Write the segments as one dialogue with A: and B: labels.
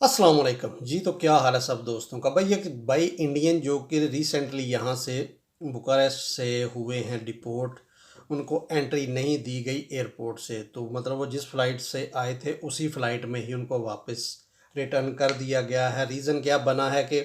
A: अस्सलाम वालेकुम जी। तो क्या हाल है सब दोस्तों का। भाई एक भाई इंडियन जो कि रिसेंटली यहाँ से बुखारेस्ट से हुए हैं डिपोर्ट, उनको एंट्री नहीं दी गई एयरपोर्ट से। तो मतलब वो जिस फ़्लाइट से आए थे उसी फ़्लाइट में ही उनको वापस रिटर्न कर दिया गया है। रीज़न क्या बना है कि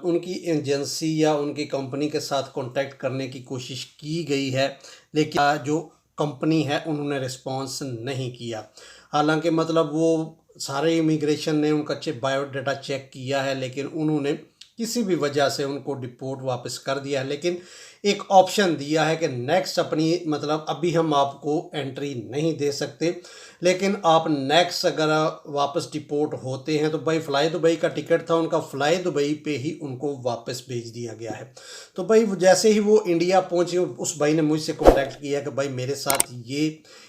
A: उनकी एजेंसी या उनकी कंपनी के साथ कांटेक्ट करने की कोशिश की गई है, लेकिन जो कंपनी है उन्होंने रिस्पॉन्स नहीं किया। हालांकि मतलब वो सारे इमिग्रेशन ने उनका बायोडाटा चेक किया है, लेकिन उन्होंने किसी भी वजह से उनको डिपोर्ट वापस कर दिया है। लेकिन एक ऑप्शन दिया है कि नेक्स्ट अपनी मतलब अभी हम आपको एंट्री नहीं दे सकते, लेकिन आप नेक्स्ट अगर वापस डिपोर्ट होते हैं तो भाई फ़्लाई दुबई का टिकट था उनका, फ़्लाई दुबई पे ही उनको वापस भेज दिया गया है। तो भाई जैसे ही वो इंडिया पहुंचे उस भाई ने मुझसे कांटेक्ट किया कि भाई मेरे साथ ये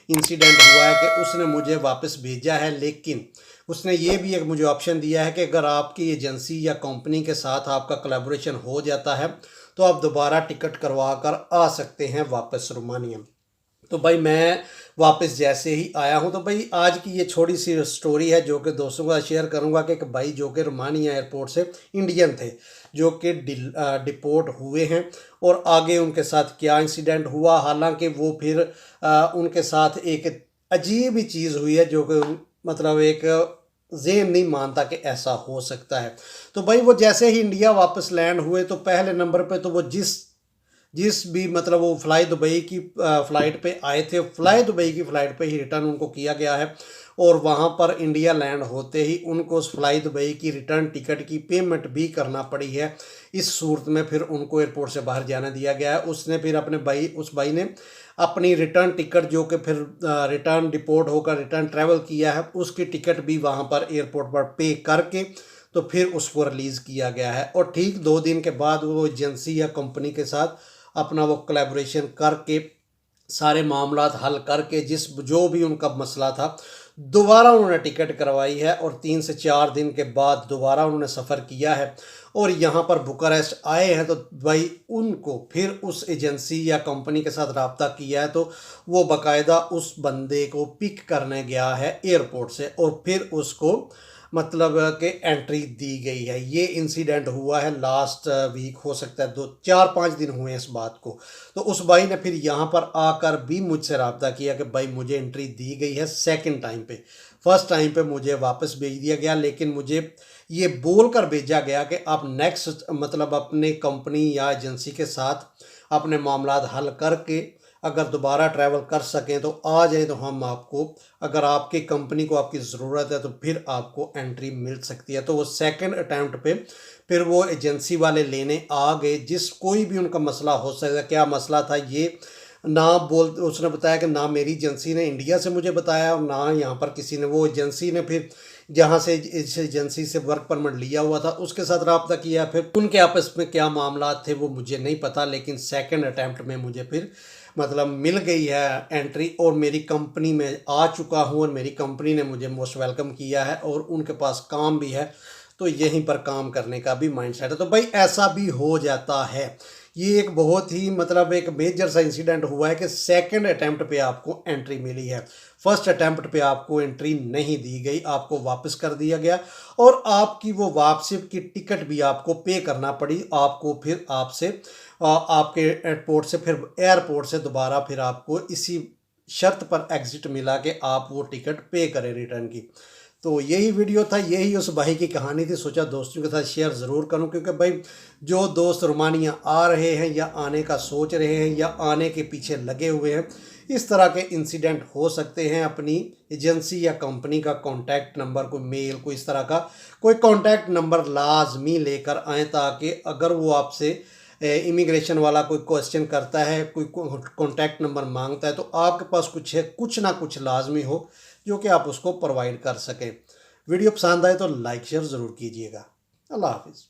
A: इंसिडेंट हुआ है कि उसने मुझे वापस भेजा है, लेकिन उसने ये भी एक मुझे ऑप्शन दिया है कि अगर आपकी एजेंसी या कंपनी के साथ आपका कोलैबोरेशन हो जाता है तो आप दोबारा टिकट करवा कर आ सकते हैं वापस रोमानिया। तो भाई मैं वापस जैसे ही आया हूँ, तो भाई आज की ये छोटी सी स्टोरी है जो कि दोस्तों का शेयर करूँगा कि एक भाई जो कि रोमानिया एयरपोर्ट से इंडियन थे जो कि डिपोर्ट हुए हैं और आगे उनके साथ क्या इंसिडेंट हुआ। हालांकि वो फिर उनके साथ एक अजीब ही चीज़ हुई है जो कि मतलब एक ज़हन नहीं मानता कि ऐसा हो सकता है। तो भाई वो जैसे ही इंडिया वापस लैंड हुए तो पहले नंबर पे तो वो जिस जिस भी मतलब वो फ़्लाई दुबई की फ़्लाइट पे आए थे, फ़्लाई दुबई की फ़्लाइट पे ही रिटर्न उनको किया गया है। और वहाँ पर इंडिया लैंड होते ही उनको उस फ़्लाई दुबई की रिटर्न टिकट की पेमेंट भी करना पड़ी है। इस सूरत में फिर उनको एयरपोर्ट से बाहर जाने दिया गया है। उसने फिर अपने भाई उस भाई ने अपनी रिटर्न टिकट जो कि फिर रिटर्न डिपोर्ट होकर रिटर्न ट्रैवल किया है उसकी टिकट भी वहाँ पर एयरपोर्ट पर पे करके तो फिर उसको रिलीज़ किया गया है। और ठीक 2 दिन के बाद वो एजेंसी या कंपनी के साथ अपना वो कोलैबोरेशन करके सारे मामलात हल करके जिस जो भी उनका मसला था दोबारा उन्होंने टिकट करवाई है और 3 से 4 दिन के बाद दोबारा उन्होंने सफ़र किया है और यहाँ पर बुखारेस्ट आए हैं। तो भाई उनको फिर उस एजेंसी या कंपनी के साथ रब्ता किया है तो वो बाकायदा उस बंदे को पिक करने गया है एयरपोर्ट से और फिर उसको मतलब कि एंट्री दी गई है। ये इंसिडेंट हुआ है लास्ट वीक, हो सकता है 2 4 5 दिन हुए हैं इस बात को। तो उस भाई ने फिर यहाँ पर आकर भी मुझसे रब्ता किया कि भाई मुझे एंट्री दी गई है सेकंड टाइम पे। फर्स्ट टाइम पे मुझे वापस भेज दिया गया, लेकिन मुझे ये बोल कर भेजा गया कि आप नेक्स्ट मतलब अपने कंपनी या एजेंसी के साथ अपने मामलात हल करके अगर दोबारा ट्रैवल कर सकें तो आ जाएं, तो हम आपको अगर आपकी कंपनी को आपकी ज़रूरत है तो फिर आपको एंट्री मिल सकती है। तो वो सेकंड अटैम्प्ट पे फिर वो एजेंसी वाले लेने आ गए। जिस कोई भी उनका मसला हो सकता है, क्या मसला था ये ना बोल, उसने बताया कि ना मेरी एजेंसी ने इंडिया से मुझे बताया और ना यहाँ पर किसी ने। वो एजेंसी ने फिर जहाँ से इस एजेंसी से वर्क परमिट लिया हुआ था उसके साथ रब्ता किया, फिर उनके आपस में क्या मामला थे वो मुझे नहीं पता, लेकिन सेकंड अटैम्प्ट में मुझे फिर मतलब मिल गई है एंट्री और मेरी कंपनी में आ चुका हूँ और मेरी कंपनी ने मुझे मोस्ट वेलकम किया है और उनके पास काम भी है तो यहीं पर काम करने का भी माइंडसेट है। तो भाई ऐसा भी हो जाता है। ये एक बहुत ही मतलब एक मेजर सा इंसिडेंट हुआ है कि सेकंड अटैम्प्ट पे आपको एंट्री मिली है, फर्स्ट अटैम्प्ट पे आपको एंट्री नहीं दी गई, आपको वापस कर दिया गया और आपकी वो वापसी की टिकट भी आपको पे करना पड़ी। आपको फिर आपसे आपके एयरपोर्ट से दोबारा फिर आपको इसी शर्त पर एग्जिट मिला कि आप वो टिकट पे करें रिटर्न की। तो यही वीडियो था, यही उस भाई की कहानी थी। सोचा दोस्तों के साथ शेयर ज़रूर करूं क्योंकि भाई जो दोस्त रोमानिया आ रहे हैं या आने का सोच रहे हैं या आने के पीछे लगे हुए हैं, इस तरह के इंसिडेंट हो सकते हैं। अपनी एजेंसी या कंपनी का कॉन्टैक्ट नंबर, कोई मेल, कोई इस तरह का कोई कॉन्टैक्ट नंबर लाजमी लेकर आएँ, ताकि अगर वो आपसे इमिग्रेशन वाला कोई क्वेश्चन करता है, कोई कॉन्टैक्ट नंबर मांगता है, तो आपके पास कुछ है, कुछ ना कुछ लाजमी हो जो कि आप उसको प्रोवाइड कर सकें। वीडियो पसंद आए तो लाइक शेयर ज़रूर कीजिएगा। अल्लाह हाफिज़।